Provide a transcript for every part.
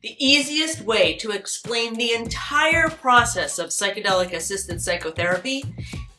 The easiest way to explain the entire process of psychedelic-assisted psychotherapy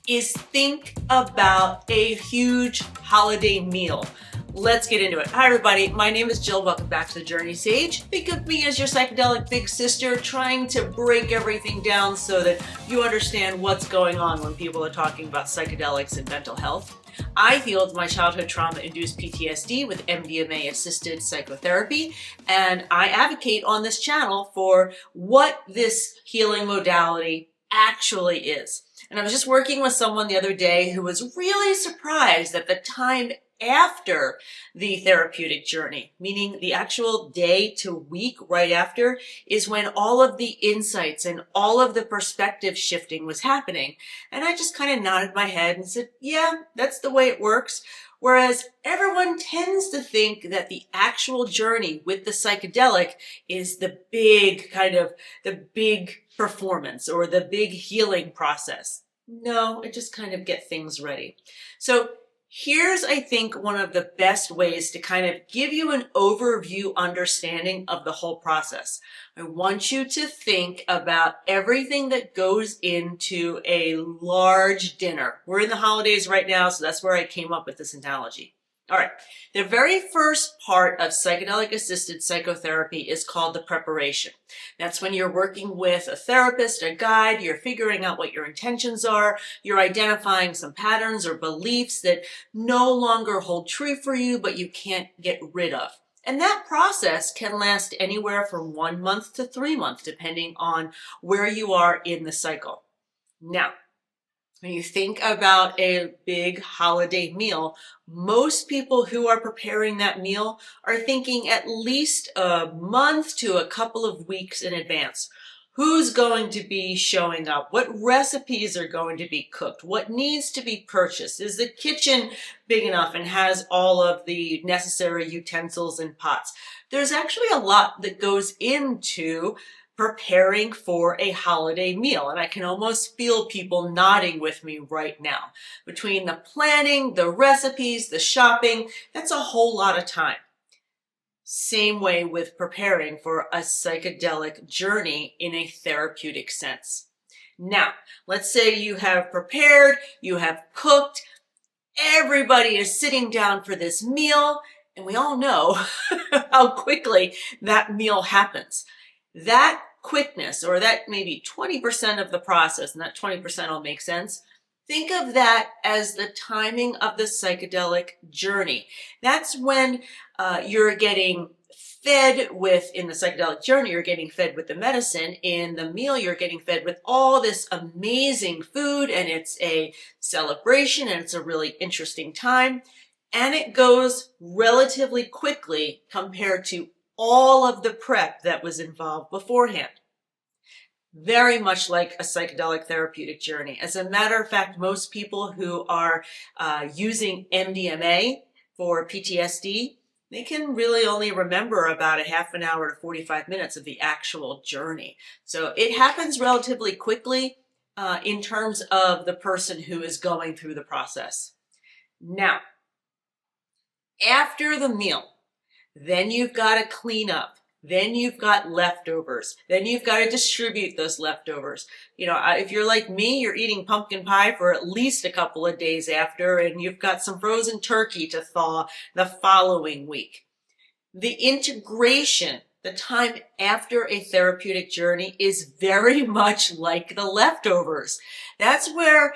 is think about a huge holiday meal. Let's get into it. Hi everybody, my name is Jill. Welcome back to the Journey Sage. Think of me as your psychedelic big sister trying to break everything down so that you understand what's going on when people are talking about psychedelics and mental health. I healed my childhood trauma-induced PTSD with MDMA-assisted psychotherapy, and I advocate on this channel for what this healing modality actually is. And I was just working with someone the other day who was really surprised at the time after the therapeutic journey, meaning the actual day to week right after is when all of the insights and all of the perspective shifting was happening. And I just kind of nodded my head and said, yeah, that's the way it works. Whereas everyone tends to think that the actual journey with the psychedelic is the big performance or the big healing process. No, it just kind of get things ready. So here's, I think, one of the best ways to kind of give you an overview understanding of the whole process. I want you to think about everything that goes into a large dinner. We're in the holidays right now, so that's where I came up with this analogy. All right, the very first part of psychedelic-assisted psychotherapy is called the preparation. That's when you're working with a therapist, a guide, you're figuring out what your intentions are, you're identifying some patterns or beliefs that no longer hold true for you, but you can't get rid of. And that process can last anywhere from 1 month to 3 months, depending on where you are in the cycle. Now, when you think about a big holiday meal, most people who are preparing that meal are thinking at least a month to a couple of weeks in advance. Who's going to be showing up? What recipes are going to be cooked? What needs to be purchased? Is the kitchen big enough and has all of the necessary utensils and pots? There's actually a lot that goes into preparing for a holiday meal. And I can almost feel people nodding with me right now. Between the planning, the recipes, the shopping, that's a whole lot of time. Same way with preparing for a psychedelic journey in a therapeutic sense. Now, let's say you have prepared, you have cooked, everybody is sitting down for this meal, and we all know how quickly that meal happens. That quickness, or that maybe 20% of the process, and that 20% will make sense, think of that as the timing of the psychedelic journey. That's when you're getting fed with, in the psychedelic journey, you're getting fed with the medicine. In the meal, you're getting fed with all this amazing food, and it's a celebration, and it's a really interesting time. And it goes relatively quickly compared to all of the prep that was involved beforehand. Very much like a psychedelic therapeutic journey. As a matter of fact, most people who are using MDMA for PTSD, they can really only remember about a half an hour to 45 minutes of the actual journey. So it happens relatively quickly in terms of the person who is going through the process. Now, after the meal, then you've got to clean up. Then you've got leftovers. Then you've got to distribute those leftovers. You know, if you're like me, you're eating pumpkin pie for at least a couple of days after, and you've got some frozen turkey to thaw the following week. The integration, the time after a therapeutic journey, is very much like the leftovers. That's where,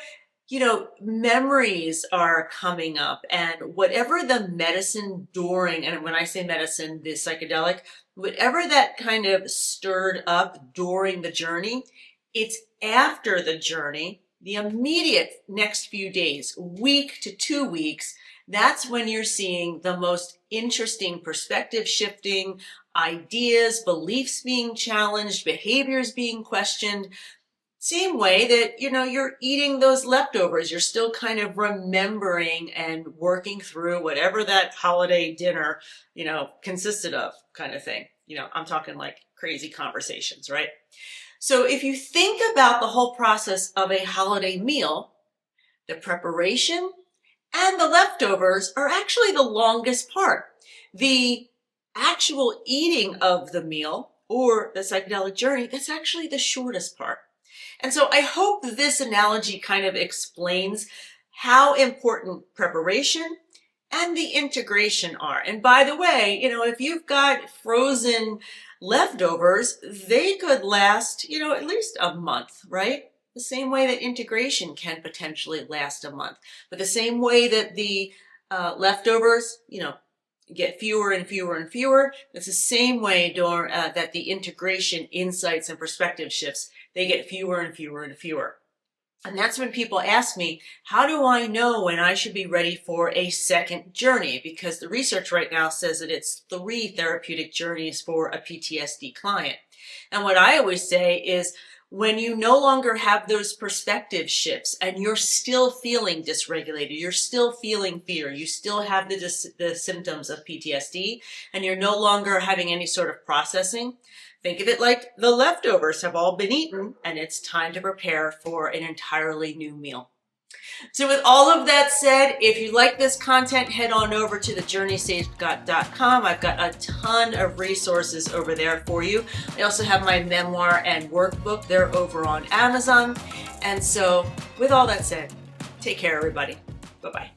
you know, memories are coming up, and whatever the medicine during, and when I say medicine, the psychedelic, whatever that kind of stirred up during the journey, it's after the journey, the immediate next few days, week to 2 weeks, that's when you're seeing the most interesting perspective shifting, ideas, beliefs being challenged, behaviors being questioned. Same way that, you know, you're eating those leftovers, you're still kind of remembering and working through whatever that holiday dinner, you know, consisted of, kind of thing. You know, I'm talking like crazy conversations, right? So if you think about the whole process of a holiday meal, the preparation and the leftovers are actually the longest part. The actual eating of the meal or the psychedelic journey, that's actually the shortest part. And so I hope this analogy kind of explains how important preparation and the integration are. And by the way, if you've got frozen leftovers, they could last, at least a month, right? The same way that integration can potentially last a month. But the same way that the leftovers, get fewer and fewer and fewer, it's the same way that the integration, insights, and perspective shifts, they get fewer and fewer and fewer. And that's when people ask me, how do I know when I should be ready for a second journey? Because the research right now says that it's 3 therapeutic journeys for a PTSD client. And what I always say is, when you no longer have those perspective shifts and you're still feeling dysregulated, you're still feeling fear, you still have the symptoms of PTSD, and you're no longer having any sort of processing, think of it like the leftovers have all been eaten and it's time to prepare for an entirely new meal. So with all of that said, if you like this content, head on over to thejourneysafegot.com. I've got a ton of resources over there for you. I also have my memoir and workbook. They're over on Amazon. And so with all that said, take care, everybody. Bye-bye.